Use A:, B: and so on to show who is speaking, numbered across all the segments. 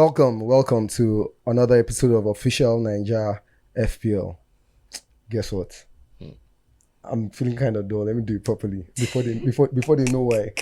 A: Welcome to another episode of official Naija FPL. Guess what? I'm feeling kind of dull. Let me do it properly before they know why.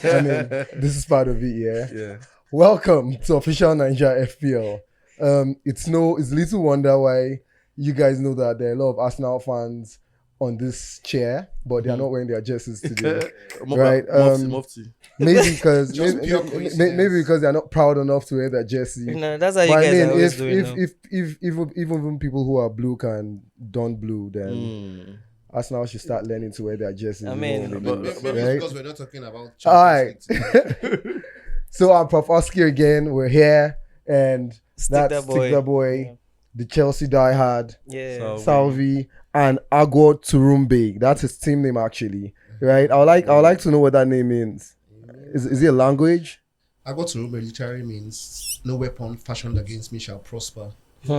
A: I mean, this is part of it, yeah.
B: Yeah.
A: Welcome to official Naija FPL. It's little wonder why you guys know that there are a lot of Arsenal fans on this chair, but they are not wearing their jerseys today, right?
B: Mufti.
A: Maybe because
C: Just pure coincidence.
A: maybe because they are not proud enough to wear their jersey.
D: No, that's how you
A: But
D: guys
A: I
D: are
A: mean,
D: always doing.
A: if even people who are blue can don blue, then Arsenal should start learning to wear their jerseys.
D: I mean,
A: even
B: but-
A: when they lose,
C: Maybe
A: right?
C: it's because we're not talking about
A: All right.
C: Champions League.
A: So I'm Prof Oskie again. We're here, and that's
D: Stickdatboi.
A: Stickdatboi, the Chelsea diehard,
D: Yeah.
A: Salvy, and Agwoturumbe. That's his team name actually, right? I would like to know what that name means. Is it a language?
C: Agwoturumbe literally means no weapon fashioned against me shall prosper.
D: Hmm.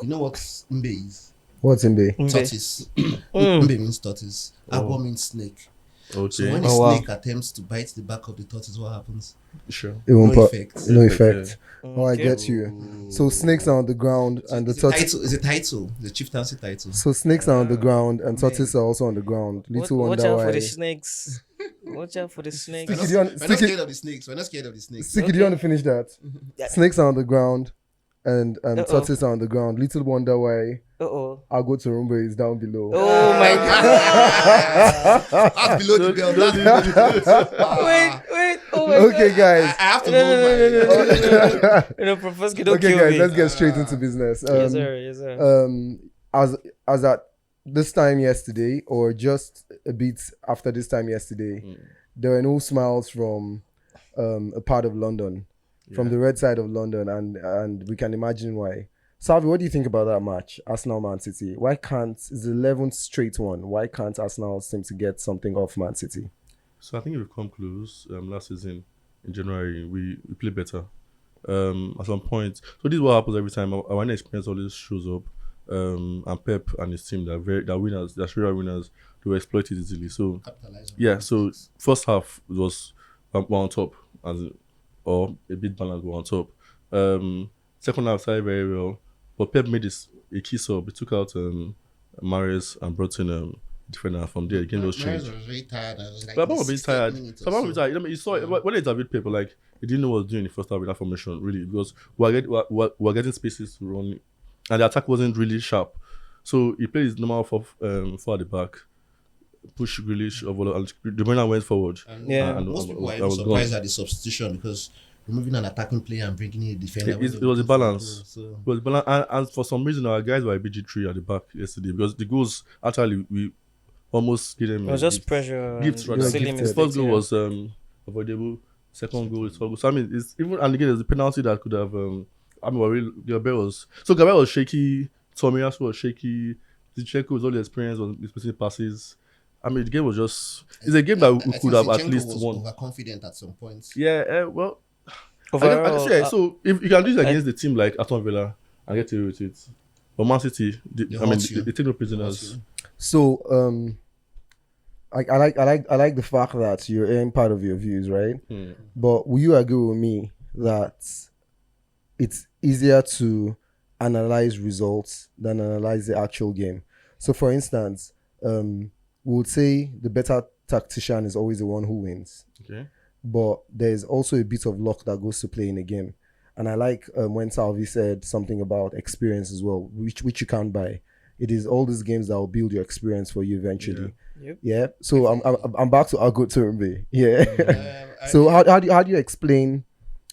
C: You know what Mbe is?
A: What's in there?
C: Tortoise. Mbe means tortoise. Agwo means snake. So
B: Okay.
C: when a
D: Oh, wow.
C: snake attempts to bite the back of the tortoise, what happens?
B: Sure.
A: It won't
C: No
A: put
C: effect.
A: no
B: Effect,
A: effect. Oh, I get you. So snakes are on the ground and the
C: It's a
A: tortoise.
C: title. It's a title. The chieftaincy title.
A: So snakes are on the ground and tortoises are also on the ground. Little
D: Watch
A: wonder
D: out for
A: why.
D: the snakes. Watch out for the snakes.
C: We're not,
A: Sticky, do you want-
C: we're not
A: Sticky-
C: scared of the snakes. We're not scared of the snakes.
A: Sticky, do you want to finish that?
D: Yeah.
A: Snakes are on the ground and
D: Uh-oh.
A: tortoises are on the ground. Little wonder why
D: Uh-oh.
A: Agwoturumbe is down below.
D: Oh my god.
C: That's below the belt.
D: Wait. Oh my
A: Okay,
D: god.
A: guys.
C: I have to
D: No.
C: move my.
D: You know, Prof Oskie, don't
A: Okay,
D: kill
A: guys.
D: me.
A: Let's get straight into business.
D: Yes, sir. Yes, sir.
A: As at this time yesterday, or just a bit after this time yesterday, there were no smiles from a part of London, from the red side of London, and we can imagine why. Salvi, what do you think about that match, Arsenal Man City? Why can't it's the 11th straight one? Why can't Arsenal seem to get something off Man City?
B: So I think we've come close. Last season in January, we played better. At some point, so this is what happens every time. Our experience always shows up. And Pep and his team, they're winners. They're sure winners. They were exploited easily. So yeah. So first half was we're on top, or a bit balanced. We're on top. Second half started very well, but Pep made a key sub. He took out Mahrez and brought in defender from there. Again, those change.
C: was very tired. I was like,
B: But I'm a bit
C: 60
B: tired.
C: minutes or
B: So I'm a bit
C: so.
B: tired. I mean, you saw when they interviewed people, like he didn't know what he was doing in the first half with that formation, really, because we're getting spaces to run, and the attack wasn't really sharp. So he played his normal four at the back, push Grealish over, and De Bruyne went forward.
C: And
D: Yeah.
C: most people were
B: I
C: even
B: was
C: surprised
B: gone.
C: at the substitution because removing an attacking player and bringing in a defender.
B: It was a balance.
C: So
B: But and for some reason, our guys were BG3 at the back yesterday because the goals actually we almost gave them.
D: It was just pressure.
B: Gifts,
D: and
B: rather.
D: silly
A: Gifted.
B: His
D: mistakes,
B: first goal
D: yeah.
B: was avoidable. Second goal is 4 goals. So I mean, it's even and again, there's a penalty that could have. I mean, Gabriel was shaky. Tomiyasu was shaky. Zinchenko was all the experience was between passes. I mean, the game was just. It's a game that we
C: I
B: could
C: think
B: have at
C: Zinchenko
B: least
C: was
B: won.
C: overconfident at some points.
B: Yeah, well, I
D: Overall,
B: can say so. If you can do this against the team like Aston Villa and get away with it, but Man City,
C: They
B: I mean,
C: haunt you.
B: they take no prisoners.
A: So I like the fact that you're in part of your views, right? But will you agree with me that it's easier to analyze results than analyze the actual game? So, for instance, we would say the better tactician is always the one who wins,
B: Okay.
A: but there's also a bit of luck that goes to play in a game. And I like when Salvi said something about experience as well, which you can't buy. It is all these games that will build your experience for you eventually.
D: Yep.
A: Yeah. So I'm back to Agwoturumbe. Yeah. So how do you explain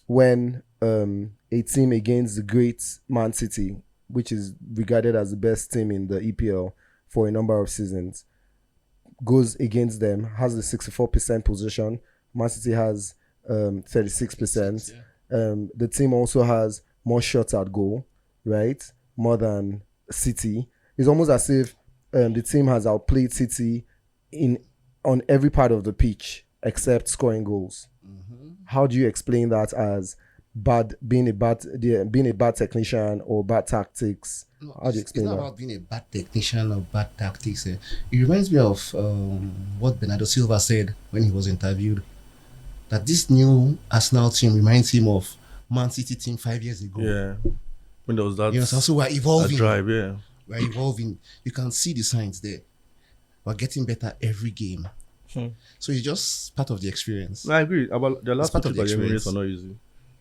A: when a team against the great Man City, which is regarded as the best team in the EPL for a number of seasons, goes against them, has the 64% possession. Man City has 36%. The team also has more shots at goal, right? More than City. It's almost as if the team has outplayed City on every part of the pitch except scoring goals. How do you explain that as being a bad technician or bad tactics?
C: No,
A: How do you
C: it's
A: explain
C: not
A: that?
C: about being a bad technician or bad tactics. It reminds me of what Bernardo Silva said when he was interviewed, that this new Arsenal team reminds him of Man City team 5 years ago.
B: Yeah. When there was that,
C: You know, so we're
B: that
C: evolving.
B: drive, yeah.
C: We're evolving. You can see the signs there. We're getting better every game. So it's just part of the experience.
B: No, I agree. About the last
C: part
B: two
C: of the
B: trips are
C: experience.
B: not easy.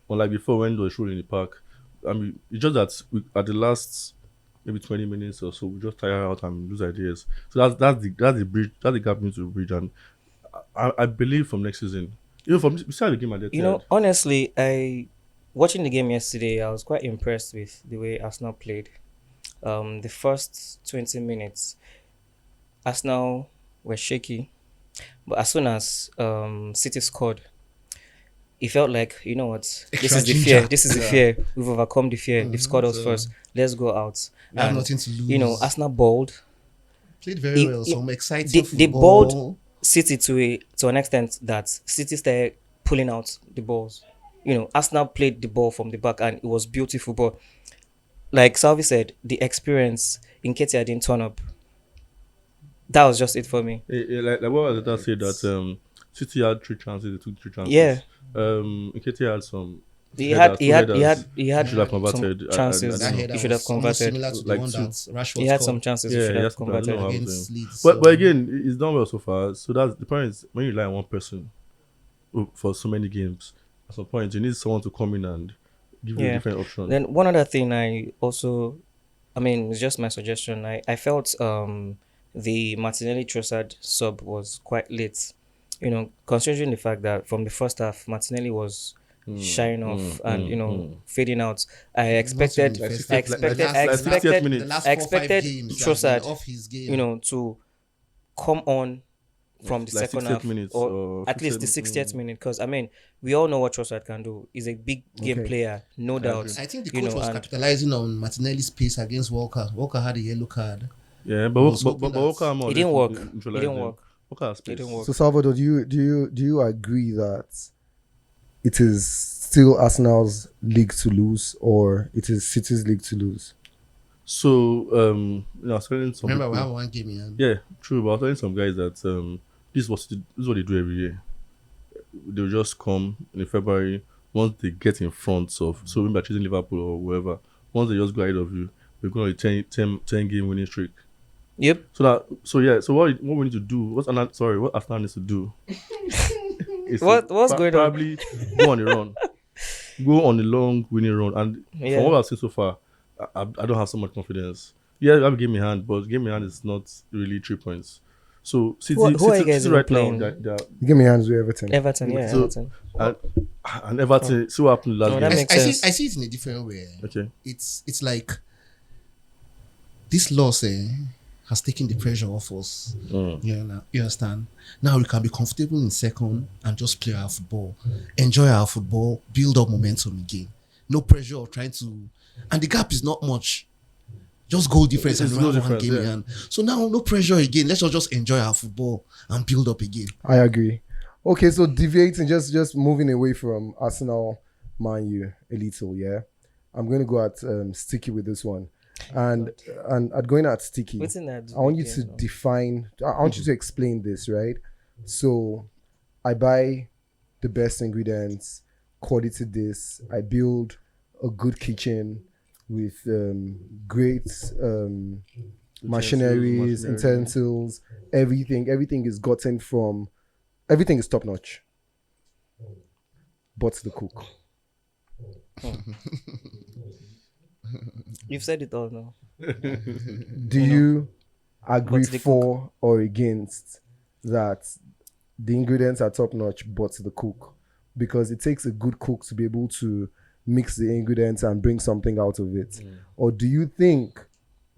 B: Unlike before when they were shooting in the park. I mean, it's just that at the last maybe 20 minutes or so, we just tire out and lose ideas. So that's the bridge, that's the gap we need to bridge. And I believe from next season, from besides the game at the
D: honestly, watching the game yesterday, I was quite impressed with the way Arsenal played. The first 20 minutes, Arsenal were shaky, but as soon as City scored, it felt like, you know what, this is the fear. This is the fear. We've overcome the fear. They've scored us first. Let's go out.
C: We have nothing to lose.
D: You know, Arsenal balled.
C: Played very well. Some exciting football. They
D: balled City to an extent that City started pulling out the balls. You know, Arsenal played the ball from the back and it was beautiful. But like Salvy said, the experience in Nketiah didn't turn up. That was just it for me.
B: Like what was it said that City had 3 chances, they took 3 chances.
D: Yeah.
B: Nketiah had some.
D: He had
B: should have converted.
D: Some chances. He should have converted.
C: Similar to the one that Rashford
D: he had
C: scored.
D: some chances. He should have converted.
C: Against Leeds.
B: But again, it's done well so far. So that's the point. Is when you rely on one person for so many games, at some point you need someone to come in and give you a different option.
D: Then one other thing it's just my suggestion. I felt the Martinelli Trossard sub was quite late. You know, considering the fact that from the first half Martinelli was shying off and fading out. I expected Trossard,
C: off his game.
D: you know, to come on from the second half or at least the 60th minute, because I mean we all know what Trossard can do. He's a big game player, no doubt.
C: I think the coach was capitalizing on Martinelli's pace against Walker. Walker had a yellow card.
B: Yeah, but Walker
D: it didn't work. It didn't work.
A: So Salvador, do you agree that it is still Arsenal's league to lose, or it is City's league to lose?
B: So I was telling some
C: remember
B: people,
C: we have one game in.
B: Yeah, true. But I was telling some guys that this is what they do every year. They'll just come in February once they get in front of. So maybe by choosing Liverpool or whoever, once they just go ahead of you, we're going to 10 game winning streak.
D: Yep.
B: So what we need to do? What Arsenal needs to do?
D: What's going on?
B: Probably go on a run, go on a long winning run, and from what I've seen so far, I don't have so much confidence. Yeah, I have a game in hand, but game in hand is not really 3 points. So City
D: who are you guys
B: right
D: playing?
B: now, they're
A: Give me hands with Everton.
D: Everton.
B: and Everton. See what happened last game.
C: I see it in a different way.
B: Okay,
C: it's like this loss has taken the pressure off us. You understand? Now we can be comfortable in second and just play our football, enjoy our football, build up momentum again. No pressure of trying to, and the gap is not much. Just goal difference and no one game in hand. So now no pressure again. Let's just enjoy our football and build up again.
A: I agree. Okay, so deviating, just moving away from Arsenal, Man U a little. Yeah, I'm going to go at Sticky with this one. And at going at Sticky, I want you to define. I want you to explain this, right? So, I buy the best ingredients, quality this. I build a good kitchen with great machineries, utensils, everything. Everything is gotten from. Everything is top notch. But the cook.
D: You've said it all now.
A: Do you agree for or against that the ingredients are top notch but the cook? Because it takes a good cook to be able to mix the ingredients and bring something out of it. Or do you think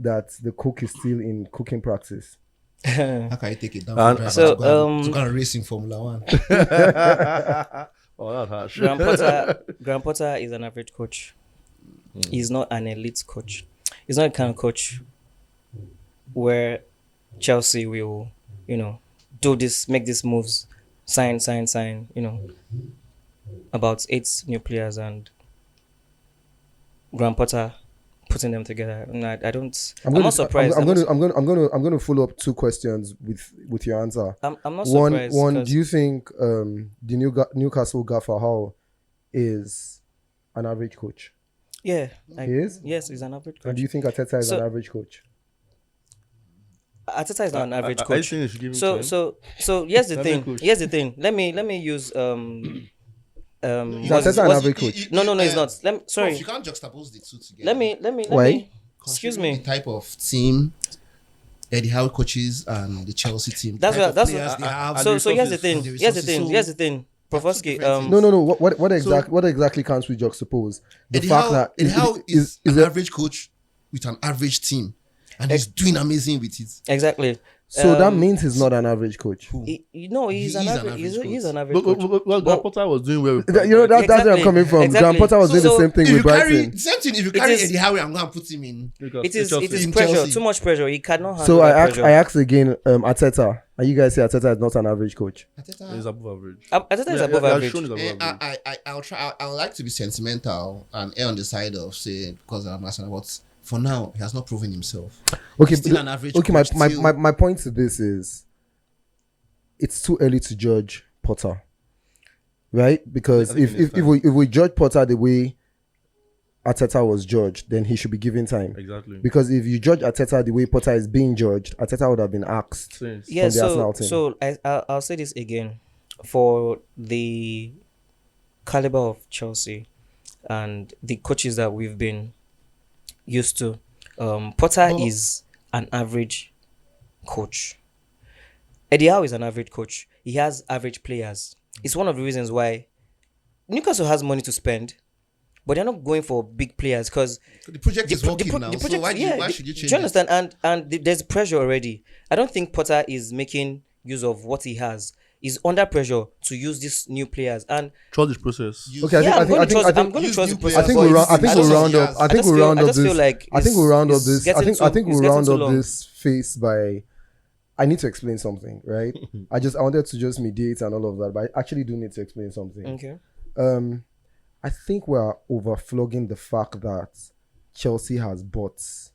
A: that the cook is still in cooking practice?
C: How can you take it down? To go and race in Formula 1.
B: Oh, that's harsh.
D: Graham Potter is an average coach. He's not an elite coach. He's not a kind of coach where Chelsea will, do this, make these moves, sign, about 8 new players and Graham Potter putting them together. I'm not surprised.
A: I'm going to follow up 2 questions with your answer.
D: I'm not surprised.
A: One, do you think the Newcastle gaffer How is an average coach?
D: Yeah.
A: He is?
D: Yes, he's an average
A: And
D: coach.
A: do you think Arteta is
D: So-
A: an average coach?
D: Arteta is not an average
B: I
D: coach.
B: think you should give him
D: So
B: time.
D: so here's the
B: Average
D: thing.
B: coach.
D: Here's the thing. Let me use
A: Is
D: what's-
A: Arteta an
D: what's-
A: average coach?
D: No, it's not.
C: Prof,
D: Sorry.
C: you can't juxtapose the two together.
D: Let me.
A: Why?
D: Excuse
C: Considering
D: me.
C: the type of team Eddie Howe coaches and the Chelsea team.
D: That's
C: the type
D: what-
C: of
D: that's
C: players
D: what-
C: they have.
D: So here's the
B: resources.
D: thing.
C: And the
D: Here's the
C: resources.
D: thing.
C: So-
D: Here's the thing. Prof
C: That's two
D: Oskie,
C: different things.
A: No. What exactly can't we juxtapose? The
C: Eddie
A: fact
C: Howe,
A: that
C: Eddie Howe is an
A: it-
C: average coach with an average team, and he's doing amazing with it.
D: Exactly.
A: so that means he's not an average coach.
C: Who?
D: He's
C: He
D: an
C: is an
D: average.
C: average
D: He's
C: coach.
D: an average
B: But
D: coach.
B: Graham Potter was doing well with
A: That's where I'm
D: Exactly.
A: coming from.
D: Exactly.
A: Graham Potter was doing the
D: So-
A: same thing
C: If
A: with
C: you carry
A: Brighton.
C: same thing, if you
D: It
C: carry
D: is-
C: Eddie Howe, I'm going to put him in.
D: It is
C: In
D: pressure.
C: Chelsea.
D: Too much pressure. He cannot handle
A: So
D: that
A: I
D: pressure.
A: asked again, Arteta, and you guys say Arteta is not an average coach.
B: He's above average.
D: Arteta is above average.
B: Shown he's above
C: Eh,
B: average.
C: I'll try. I would like to be sentimental and err on the side of saying because I'm Arsenal, but for now he has not proven himself.
A: Okay,
C: He's still an average
A: okay.
C: coach
A: My
C: till-
A: point to this is, it's too early to judge Potter, right? Because
B: I think he needs
A: if we judge Potter the way Arteta was judged, then he should be given time.
B: Exactly.
A: Because if you judge Arteta the way Potter is being judged, Arteta would have been axed.
B: Since-
D: Yeah,
A: from the Arsenal team.
D: so I'll say this again. For the caliber of Chelsea and the coaches that we've been used to, Potter is an average coach. Eddie Howe is an average coach. He has average players. It's one of the reasons why Newcastle has money to spend, but they're not going for big players because
C: The project is working now. So why should you change
D: do you
C: it?
D: understand? There's pressure already. I don't think Potter is making use of what he has. He's under pressure to use these new players, and
B: Trust this process.
A: Okay,
D: yeah, I'm going to
A: I
D: trust the
C: use new
D: process.
A: I think
C: but
A: we'll
C: it's-
A: round. I think
C: I
A: we'll
C: don't
A: round
C: know,
A: up.
C: yes.
A: I think we'll round
D: I
A: up
D: just feel
A: this.
D: like
A: I think we'll round up this. I think
D: it's
A: we'll
D: getting
A: round
D: too
A: up
D: long.
A: this phase by. I need to explain something, right? I wanted to just mediate and all of that, but I actually do need to explain something.
D: Okay.
A: I think we're overflogging the fact that Chelsea has bought
B: So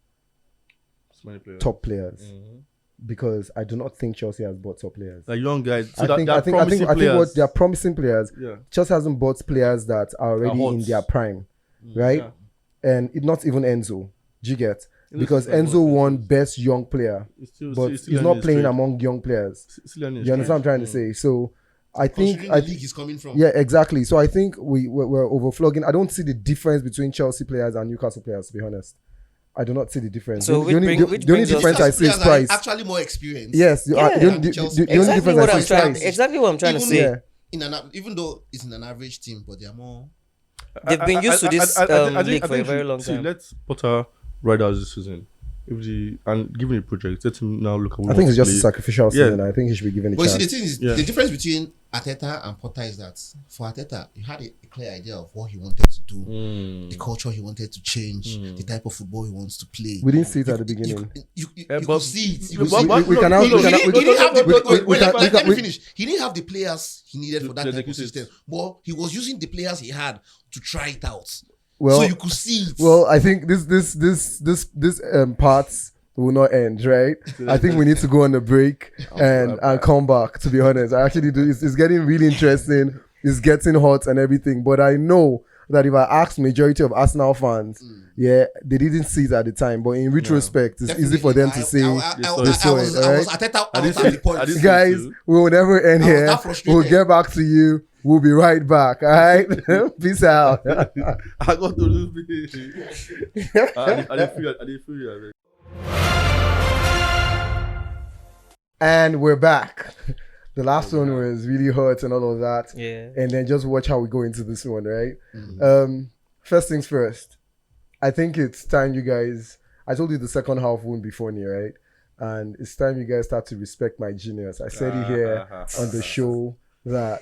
B: many players.
A: top players
B: Mhm.
A: because I do not think Chelsea has bought top players.
B: Like young guys. So
A: I think
B: they're promising
A: what
B: players.
A: they are promising players.
B: Yeah.
A: Chelsea hasn't bought players that are already
B: hot.
A: in their prime, right?
B: Yeah.
A: And it not even Enzo. Do you get?
B: It
A: Because
B: looks like
A: Enzo
B: one
A: won
B: of the
A: best young player,
B: It's still,
A: but
B: it's still
A: he's
B: learning
A: not
B: his
A: playing
B: trade.
A: among young players.
B: Still learning his
A: You understand what I'm
B: trade.
A: trying to say? So I think
C: Considering the league he's coming from.
A: yeah, exactly. So I think we're overflogging. I don't see the difference between Chelsea players and Newcastle players, to be honest. I do not see the difference.
D: So
A: the only
D: which
A: the only
D: brings us-
A: difference I see is
C: Players are
A: price.
C: actually more experienced.
A: Yes, the
D: Yeah.
A: only
C: Chelsea.
A: the only
D: Exactly
A: difference
D: what
A: I
D: I'm
A: see is
D: trying.
A: price.
D: Exactly what I'm trying to
C: Even
D: say.
A: Yeah.
C: Even though it's in an average team, but they are more.
D: They've been used to this league for a very long time.
B: Let Potter ride out this season. And given a project, let him now look at what
A: I think it's just a
B: play.
A: sacrificial
B: Yeah.
A: season. I think he should be given a
C: But you see,
A: chance.
C: the thing is,
B: Yeah.
C: the difference between Arteta and Potter is that for Arteta, he had a clear idea of what he wanted to do, the culture he wanted to change, the type of football he wants to play.
A: We didn't see it at the beginning.
C: You
B: Yeah,
C: could
B: but-
C: see it. You
B: but-
C: could see
B: but-
C: it.
A: we can now-
C: He
A: we can-
C: didn't-
A: we-
C: he didn't have the-
A: we-
C: wait,
A: we
C: wait,
A: can-
C: let
A: we-
C: me finish. He didn't have the players he needed for that
B: To
C: type of
B: execute it.
C: system, but he was using the players he had to try it out.
A: Well,
C: So you could see it.
A: well, I think this parts will not end, right? I think we need to go on a break and come back. To be honest, I actually do. It's getting really interesting. It's getting hot and everything. But I know that if I ask majority of Arsenal fans, yeah, they didn't see it at the time. But in retrospect, it's easy for them to say.
C: I was Arteta
B: I didn't
C: out at the
B: see-
C: point.
B: I didn't see-
A: Guys, we will never end
C: I was
A: here.
C: that frustrated.
A: We'll get back to you. We'll be right back. All right. Peace out.
B: I got to lose me. I didn't feel you.
A: And we're back. The last one was really hot and all of that.
D: Yeah.
A: And then just watch how we go into this one, right? First things first. I think it's time you guys. I told you the second half won't be funny, right? And it's time you guys start to respect my genius. I said it here on the show that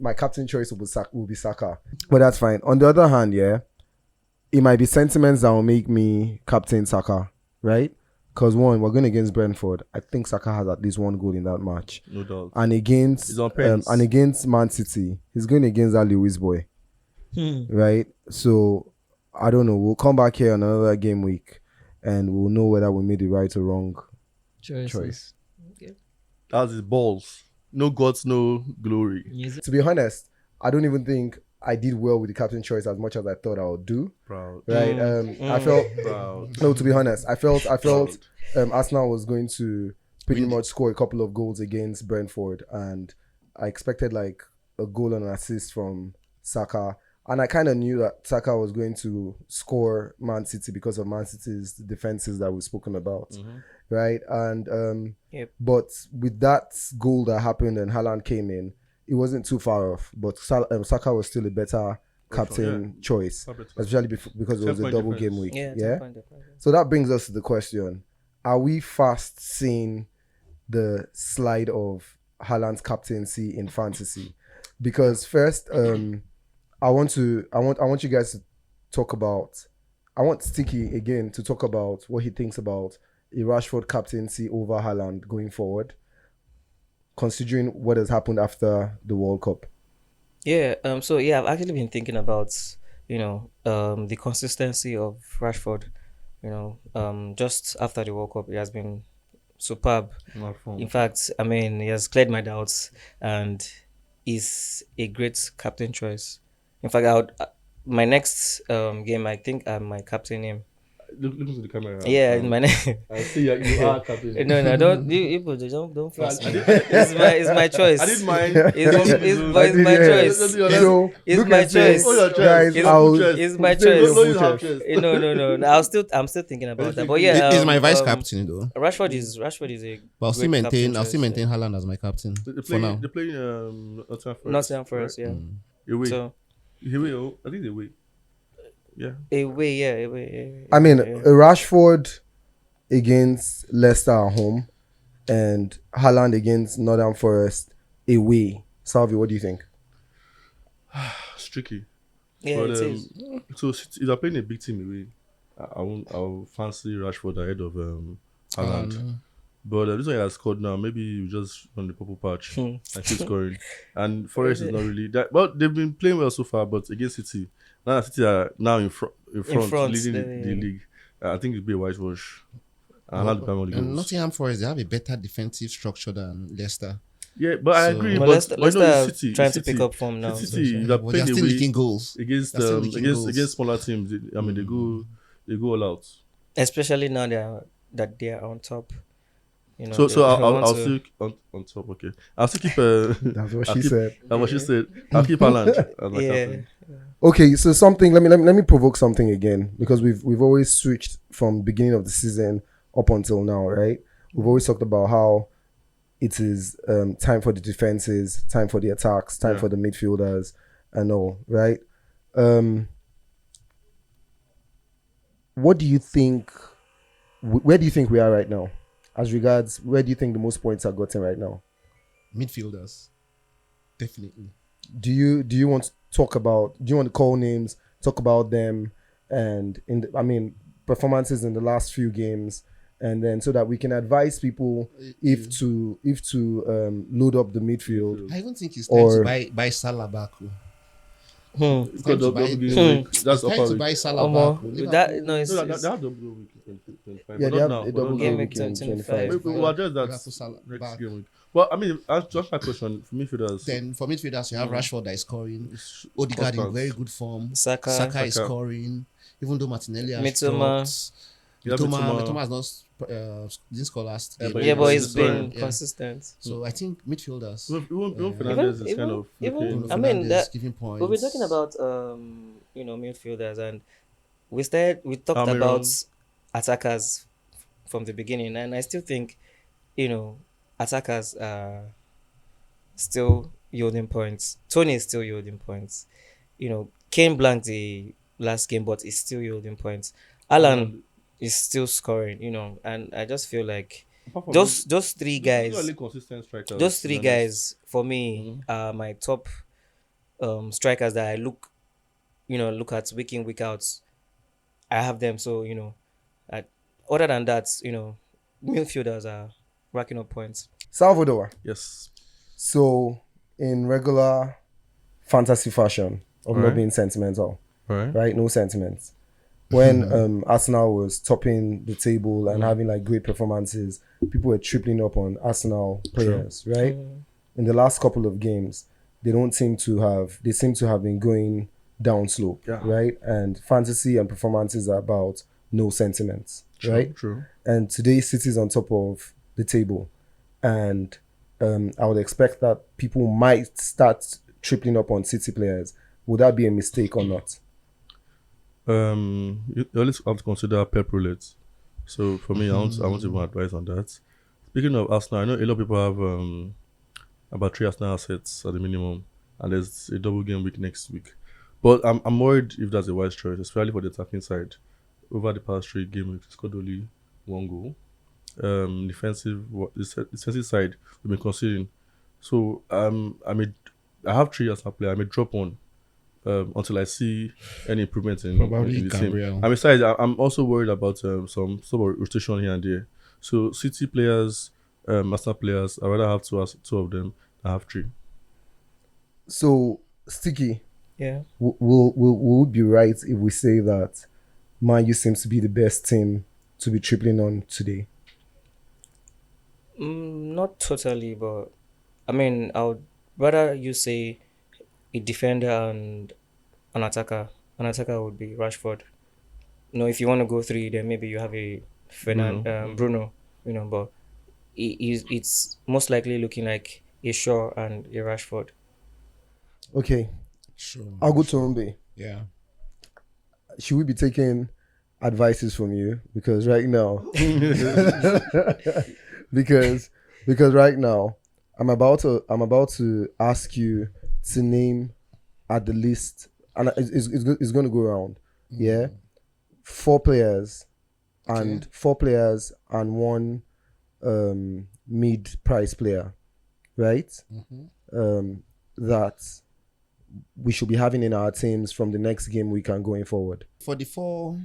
A: my captain choice will be Saka, but that's fine. On the other hand, yeah, it might be sentiments that will make me captain Saka, right? Because one, we're going against Brentford. I think Saka has at least one goal in that match.
B: No doubt.
A: And against
B: He's on pens.
A: and against Man City, he's going against that Lewis boy, right? So I don't know. We'll come back here on another game week, and we'll know whether we made the right or wrong choice.
B: That's his balls. No gods, no glory.
A: To be honest, I don't even think I did well with the captain choice as much as I thought I would do.
B: Proud.
A: Right? I felt
B: Proud.
A: no, to be honest, I felt Arsenal was going to pretty much score a couple of goals against Brentford, and I expected like a goal and an assist from Saka. And I kind of knew that Saka was going to score Man City because of Man City's defenses that we've spoken about, right? And but with that goal that happened and Halland came in, it wasn't too far off. But Saka was still a better captain choice, especially because it was a double game week. Yeah. So that brings us to the question: are we fast seeing the slide of Haaland's captaincy in fantasy? Because first, I want you guys to talk about. I want Sticky again to talk about what he thinks about a Rashford captaincy over Halland going forward, considering what has happened after the World Cup.
D: Yeah. So yeah, I've actually been thinking about the consistency of Rashford. Just after the World Cup, it has been superb. In fact, I mean, he has cleared my doubts and is a great captain choice. In fact, my next game, I think I might captain him.
B: Look to the camera.
D: Yeah, my next.
B: I see you are captain.
D: No, don't force me. It's my choice.
B: I didn't mind.
D: It's my choice. It's my choice. It's my choice. No. I'm still thinking about that. But yeah,
C: he's my vice captain though.
D: Rashford is a.
C: But I'll still maintain Halland as my captain for now.
B: They're playing
D: Nottingham Forest, yeah.
B: Away.
D: So
B: Away. I think away. Yeah.
D: Away.
A: I mean, Rashford against Leicester at home and Halland against Nottingham Forest away. Salvy, what do you think?
B: It's tricky.
D: Yeah,
B: but,
D: it is.
B: So if they're playing a big team away, I'll fancy Rashford ahead of Halland. But this one he has scored now. Maybe you just on the purple patch and keep scoring. And Forest is not really that. Well, they've been playing well so far, but against City, now City are now in front leading the league. I think it'll be a whitewash.
C: And Nottingham Forest, they have a better defensive structure than Leicester.
B: Yeah, but I agree. But
D: Leicester
B: City
D: trying to pick up form now.
B: City,
C: they're still leaking goals
B: against smaller teams. I mean, they go all out.
D: Especially now that they are on top.
B: So I'll still on top. Okay, I'll still keep.
A: That's what she said.
B: That's what she said. I'll keep Halland as my captain.
A: Okay, so something. Let me provoke something again, because we've always switched from beginning of the season up until now, right? We've always talked about how it is time for the defenses, time for the attacks, time for the midfielders, and all, right? What do you think? Where do you think we are right now? As regards, where do you think the most points are gotten right now?
C: Midfielders, definitely.
A: Do you want to talk about? Do you want to call names? Talk about them, and performances in the last few games, and then so that we can advise people if to load up the midfield.
C: I even think it's time to buy Salah back. It's time to buy Salah back.
B: They have double week.
A: Yeah, they have a double game week in 25.
B: We'll address that next game week. Well, I mean, just my question for midfielders.
C: Then for midfielders, you have Rashford that is scoring. Odegaard in very good form. Saka is scoring. Even though Martinelli has dropped. Mitoma has not didn't score last game.
D: But he's been consistent.
C: So I think midfielders.
B: Even Fernandez is kind of
D: even I mean that
C: giving points.
D: we've been talking about midfielders, and we talked about attackers from the beginning, and I still think attackers are still yielding points. Tony is still yielding points. Kane blanked the last game, but he's still yielding points. Alan is still scoring, and I just feel like those three guys, those three guys for me are my top strikers that I look at week in, week out. I have them, so other than that, midfielders are racking up points.
A: Salvador.
B: Yes.
A: So in regular fantasy fashion of not being sentimental, right? No sentiments. When Arsenal was topping the table and having like great performances, people were tripling up on Arsenal players, right? In the last couple of games, they seem to have been going down slope, right? And fantasy and performances are about no sentiments, right?
B: True.
A: And today City's on top of the table, and I would expect that people might start tripling up on City players. Would that be a mistake or not?
B: You always have to consider Pep roulette. So for me, I want to give my advice on that. Speaking of Arsenal, I know a lot of people have about 3 Arsenal assets at the minimum, and there's a double game week next week. But I'm worried if that's a wise choice, especially for the attacking side. Over the past 3 game weeks, scored only 1 goal. Defensive side we've been considering. So I have 3 Arsenal players. I may drop one until I see any improvement in the team. And besides, I'm also worried about some sort of rotation here and there. So City players, Arsenal players, I'd rather have 2 of them than have 3.
A: So Sticky,
D: Yeah.
A: will be right if we say that Man U seems to be the best team to be tripling on today?
D: Not totally, but I mean, I would rather you say a defender and an attacker. An attacker would be Rashford. If you want to go 3, then maybe you have a Bruno. But it's most likely looking like a Shaw and a Rashford.
A: Okay,
C: Sure.
A: Agwoturumbe,
C: Yeah.
A: should we be taking advices from you? Because right now, because right now, I'm about to ask you to name at the least, and it's going to go around. Yeah, 4 players, and 4 players and 1 mid-price player, right? That we should be having in our teams from the next game week and going forward.
C: For the 4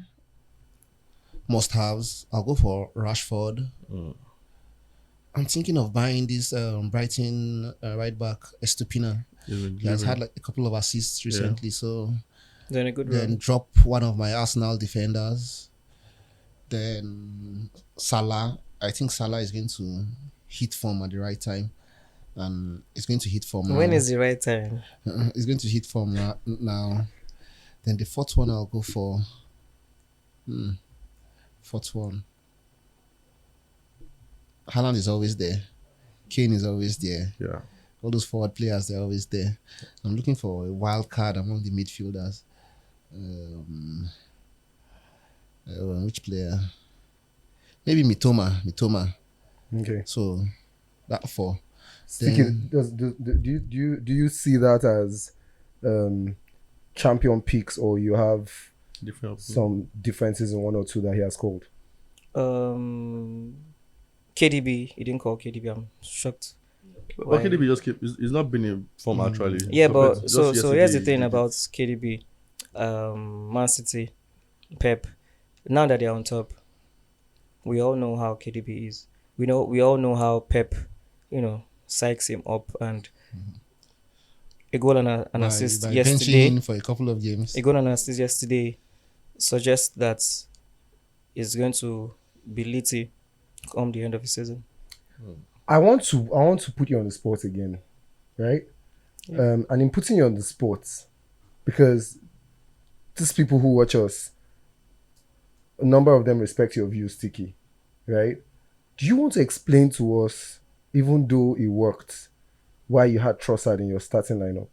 C: must-haves, I'll go for Rashford. I'm thinking of buying this Brighton right back, Estupina. He has had like a couple of assists recently, so
D: Then a good
C: then
D: run.
C: drop one of my Arsenal defenders. Then Salah. I think Salah is going to hit form at the right time, and it's going to hit form
D: When
C: now.
D: is the right time?
C: It's going to hit form now. Then the 4th one I'll go for. 4th one. Halland is always there. Kane is always there.
B: Yeah.
C: All those forward players, they're always there. I'm looking for a wild card among the midfielders. Which player? Maybe Mitoma.
A: Okay.
C: So that 4.
A: Sticky,
C: Then-
A: do you see that as champion picks, or you have
B: Different.
A: some differences in 1 or 2 that he has called?
D: KDB. He didn't call KDB. I'm shocked.
B: But KDB just he's not been in form actually.
D: Yeah,
B: Compared
D: but
B: to
D: so
B: just
D: here's the
B: yesterday,
D: thing
B: he
D: about
B: did.
D: KDB, Man City, Pep. Now that they're on top, we all know how KDB is. We all know how Pep, psychs him up, and a goal and an assist
C: by
D: yesterday.
C: benching for a couple of games.
D: A goal and an assist yesterday suggests that it's going to be litty come the end of the season.
A: I want to put you on the spot again, right? And in putting you on the spot, because these people who watch us, a number of them respect your views, Sticky, right? Do you want to explain to us, even though it worked, why you had Trossard in your starting lineup?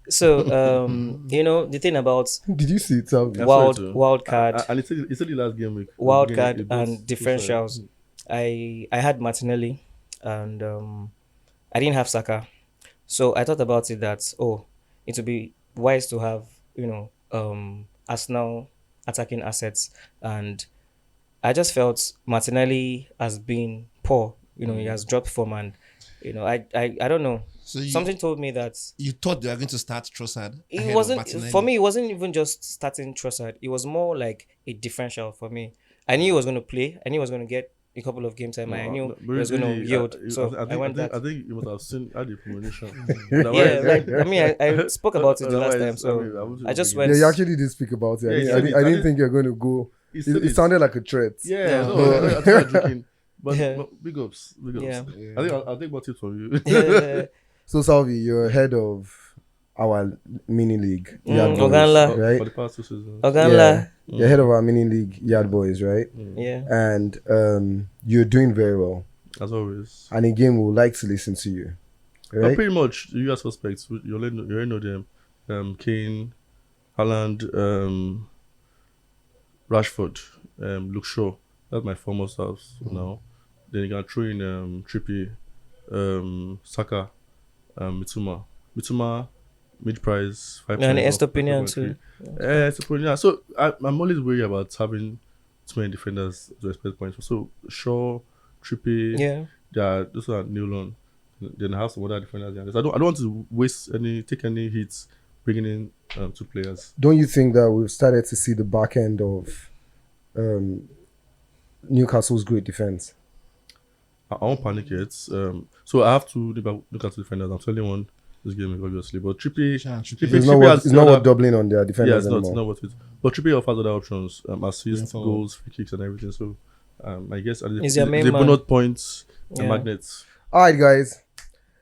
D: So the thing about
A: Did you see it, Salvy?
B: Yeah.
D: wild card,
B: And it's still the last game week.
D: wild
B: Beginning,
D: card
B: it goes
D: and
B: two
D: differentials.
B: sides.
D: I had Martinelli, and I didn't have Saka, so I thought about it that it would be wise to have Arsenal attacking assets, and I just felt Martinelli has been poor. He has dropped form, and I don't know.
C: So
D: Something told me that
C: you thought they were going to start Trossard.
D: it
C: ahead of
D: wasn't
C: Martinelli.
D: for me. It wasn't even just starting Trossard. It was more like a differential for me. I knew he was going to play. I knew he was going to get a couple of game time. I knew he was going to yield. So I went that.
B: I think you must have seen had the premonition.
D: I spoke about it the last time. So I just went.
A: Yeah, you actually did speak about it.
B: Yeah,
A: I didn't think you're going to go. It sounded like a threat.
B: Yeah,
D: No.
B: no, I think I'm joking. But
D: Yeah.
B: big ups.
D: Yeah.
B: I think I'll take more tips from you.
A: So Salvy, you're head of our mini league, Yard Boys,
D: Oganla.
A: right?
B: For the past 2 seasons.
D: Oganla.
A: You're head of our mini league, Yard Boys, right?
D: Yeah.
A: And you're doing very well.
B: As always.
A: And again, we would like to listen to you,
B: But
A: right?
B: pretty much, you guys suspects. You already know them. Kane, Halland, Rashford, Luke Shaw. That's my foremost house now. Then you can throw in Trippy, Saka, Mituma, mid-price, 5
D: And
B: times off,
D: Estopinian too.
B: Estopinian. So I'm always worried about having too many defenders to expect points. So Shaw, Trippy,
D: Yeah.
B: those are new on. Then I have some other defenders. I don't want to take any hits bringing in 2 players.
A: Don't you think that we've started to see the back end of Newcastle's great defense?
B: I won't panic yet. So I have 2 Newcastle defenders. I'm telling one this game obviously, but Trippy
A: It's not worth doubling on their defenders anymore.
B: it's not worth it. But Trippy offers other options, assists, goals, free kicks, and everything. So I guess
D: He's your main
B: the
D: man.
B: bonus points and
D: Yeah.
B: magnets.
A: All right, guys.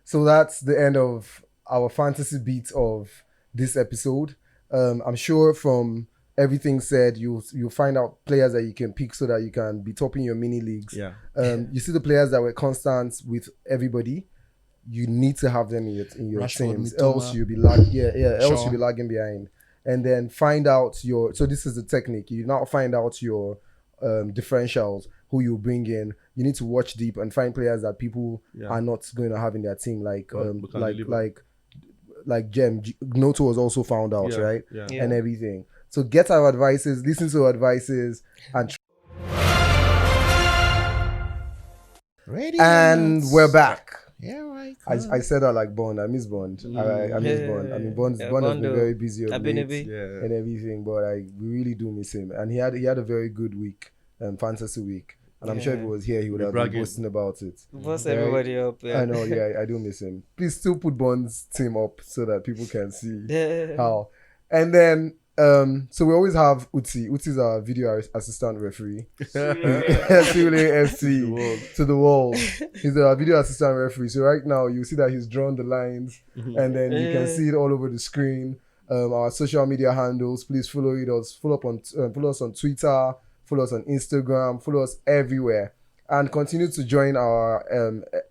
A: So that's the end of our fantasy beat of this episode. I'm sure from everything said, you'll find out players that you can pick so that you can be topping your mini leagues.
B: Yeah.
A: You see the players that were constant with everybody. You need to have them in your
C: Rashford,
A: teams,
C: Mitoma,
A: else you'll be else
C: Shaw.
A: you'll be lagging behind. And then find out so this is the technique. You now find out your differentials, who you bring in. You need to watch deep and find players that people are not going to have in their team, like Gem. Noto was also found out, right?
B: Yeah.
D: Yeah.
A: And everything. So get our advices, listen to our advices, and
C: Ready?
A: and we're back.
C: Yeah, right.
A: I said that like Bond. I miss Bond. I miss Bond. I mean, Bond has been
D: Bondo.
A: very busy of late
B: Yeah.
A: and everything, but we really do miss him. And he had a very good week, fantasy week. And I'm sure if he was here, he would have been
B: bragging.
A: boasting about it.
D: Boss
A: Right?
D: everybody up. Yeah.
A: I know, I do miss him. Please still put Bond's team up so that people can see
D: Yeah.
A: how. And then, so we always have Uti. Uti is our video assistant referee. Trippling FC to the wall. He's our video assistant referee. So right now you see that he's drawn the lines, and then you can see it all over the screen. Our social media handles. Please follow us. Follow us on Twitter. Follow us on Instagram. Follow us everywhere, and continue to join our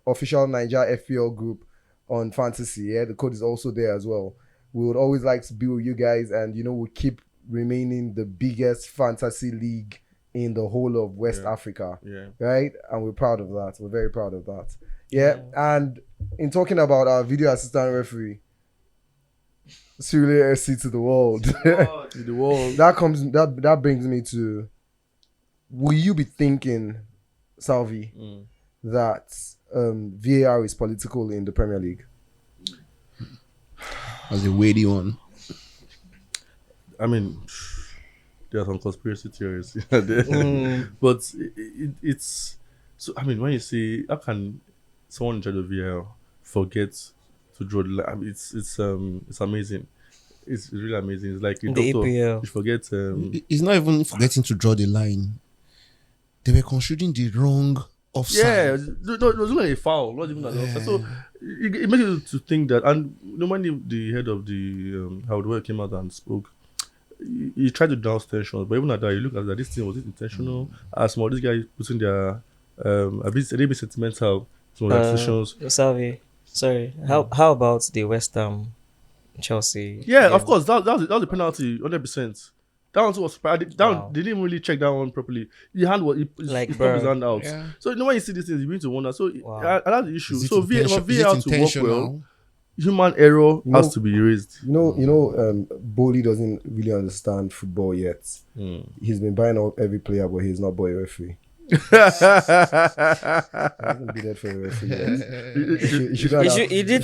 A: official Naija FPL group on Fantasy. Yeah, the code is also there as well. We would always like to be with you guys, and we'll keep remaining the biggest fantasy league in the whole of West Africa.
B: Yeah.
A: Right? And we're proud of that. We're very proud of that. Yeah. And in talking about our video assistant referee, Trippling FC to the world.
B: To the world.
A: that brings me to, will you be thinking, Salvy, that VAR is political in the Premier League?
C: That's a weighty one.
B: I mean, there are some conspiracy theories there. But it's so. I mean, when you see, how can someone in charge of VAR forget to draw the line? I mean, it's amazing. It's really amazing. It's like a
D: The
B: doctor.
D: EPL.
B: You forget.
C: It's not even forgetting to draw the line. They were considering the wrong offside.
B: Yeah, it was like a foul, not even an offside. So it makes you to think that. And when the head of the how the world came out and spoke, he tried to douse tensions, but even at that, you look at that. This thing, was it intentional? As small, this guy putting their a bit sentimental some of their decisions.
D: Salvy, sorry. How about the West Ham Chelsea?
B: Yeah,
D: game?
B: of course. That was a penalty, 100%. That one was bad. They didn't really check that one properly. The hand was he
D: Like,
B: stopped his
D: bro.
B: hand out.
C: Yeah.
B: So when you see these things, you begin to wonder. So
D: Wow.
B: that's the issue.
C: Is it
B: So VAR to work
C: intentional?
B: well, human error has to be erased.
A: Bowley doesn't really understand football yet. He's been buying up every player, but he's not bought a referee. He hasn't been there for a referee yet.
D: He needs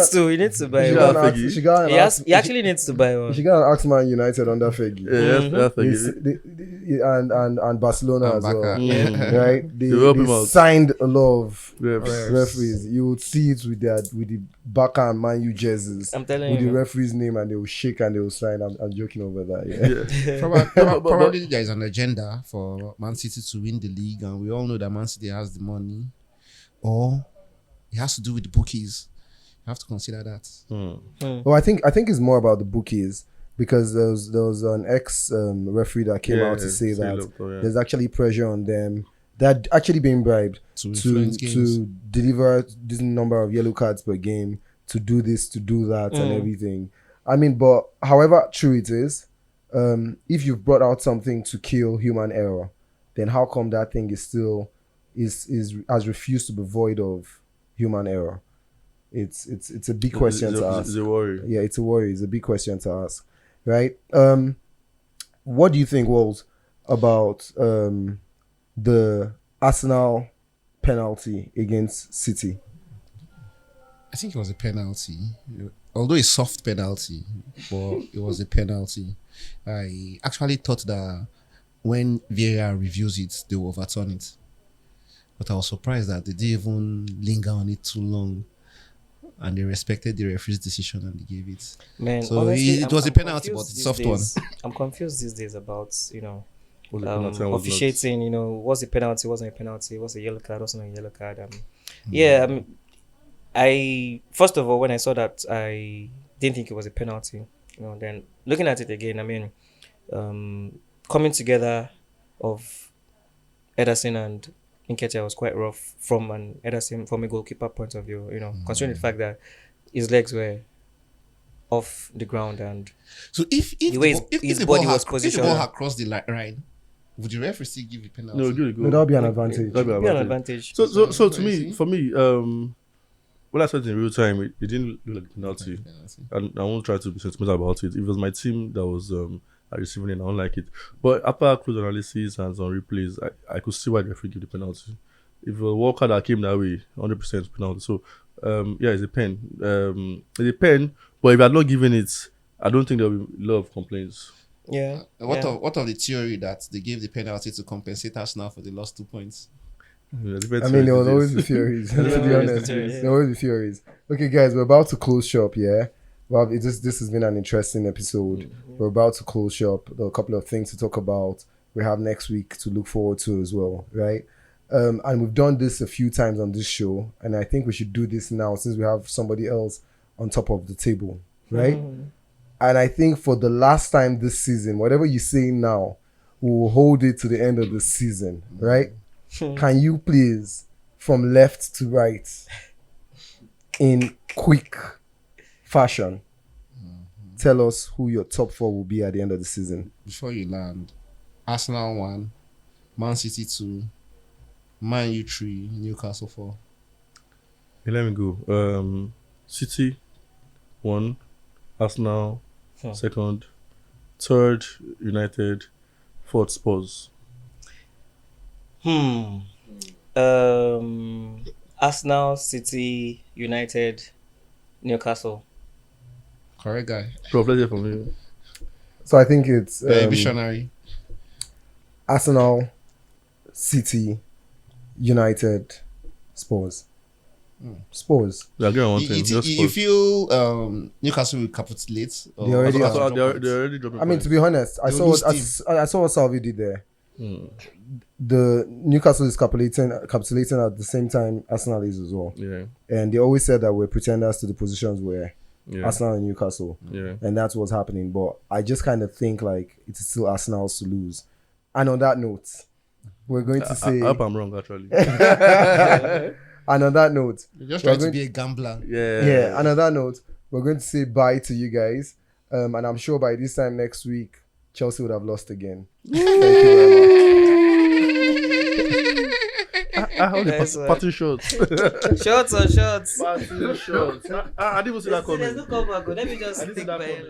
D: to buy one. He actually needs to buy one.
A: You should go and ask Man United under Fergie.
B: That's like it.
A: And Barcelona as well.
C: Barca.
A: Right? They
B: help him out.
A: signed a lot of
B: Refs.
A: referees. You would see it with the Barca and Man U jerseys
D: I'm telling
A: with
D: you,
A: the
D: man.
A: referee's name, and they will shake and they will sign. I'm joking over that. Yeah.
C: Probably there is an agenda for Man City to win the league, and we all know that Man City has the money, or it has to do with the bookies. You have to consider that.
A: Well, I think it's more about the bookies, because there was an ex referee that came out to say that there's actually pressure on them. They're actually being bribed to deliver this number of yellow cards per game, to do this, to do that, and everything. I mean, but however true it is, if you've brought out something to kill human error, then how come that thing is still has refused to be void of human error? It's a big question to ask.
B: It's a worry.
A: Yeah, it's a worry. It's a big question to ask, right? What do you think, Walls, about the Arsenal penalty against City?
C: I think it was a penalty, although a soft penalty, but it was a penalty. I actually thought that when VAR reviews it, they will overturn it, but I was surprised that they didn't even linger on it too long, and they respected the referee's decision and they gave it.
D: Man,
C: so
D: honestly,
C: it was a penalty, but it's a soft one.
D: I'm confused these days about
B: Penalty and
D: officiating. What's a penalty? Wasn't a penalty? What's a yellow card? Wasn't a yellow card? Yeah. I first of all, when I saw that, I didn't think it was a penalty. Then looking at it again, I mean, coming together of Ederson and Nketiah was quite rough from a goalkeeper point of view. Considering the fact that his legs were off the ground, and
C: so if
D: his body was positioned,
C: if the ball had crossed the line, would the referee still give a penalty?
B: No, good.
A: No, that'll be an advantage.
B: That'll be an advantage. So to me, when I saw it in real time, it didn't look like a penalty. And I won't try to be sentimental about it. If it was my team that was receiving it, I don't like it. But after close analysis and some replays, I could see why the referee gave the penalty. If a Walker that came that way, 100% penalty. So it's a pen. It's a pen. But if I had not given it, I don't think there will be a lot of complaints.
D: Yeah.
C: What of the theory that they gave the penalty to compensate us now for the lost 2 points?
A: I mean, there will always be theories. To be honest, there will always be theories. Okay, guys, we're about to close shop. Yeah, well, this has been an interesting episode. We're about to close shop. There are a couple of things to talk about. We have next week to look forward to as well, right? And we've done this a few times on this show, and I think we should do this now since we have somebody else on top of the table, right? And I think for the last time this season, whatever you say now, we'll hold it to the end of the season, right? Can you please, from left to right, in quick fashion, tell us who your top 4 will be at the end of the season?
C: Before you land, Arsenal 1, Man City 2, Man U 3, Newcastle 4.
B: Hey, let me go. City 1, Arsenal 2nd, 3rd United, 4th Spurs.
D: Arsenal, City, United, Newcastle.
C: Correct guy.
B: Prof, let's hear from you.
A: So I think it's
C: visionary.
A: Arsenal, City, United, Spurs. Spurs.
B: I agree on one thing.
C: You feel Newcastle will capitulate?
A: They already
B: they're already dropping.
A: I mean, to be honest, I saw what Salvy did there. The Newcastle is capitulating at the same time Arsenal is as well.
B: Yeah.
A: And they always said that we're pretenders to the positions where Arsenal and Newcastle.
B: Yeah.
A: And that's what's happening. But I just kind of think like it's still Arsenal's to lose. And on that note, we're going to say...
B: I hope I'm wrong, actually.
A: And on that note...
C: You're just trying to be a gambler.
A: Yeah. And on that note, we're going to say bye to you guys. And I'm sure by this time next week, Chelsea would have lost again. Thank you very much.
B: I hold the party shots.
D: Shots on shots.
B: Party shots. I didn't even see that coming.
D: There's no comeback. Let me just stick by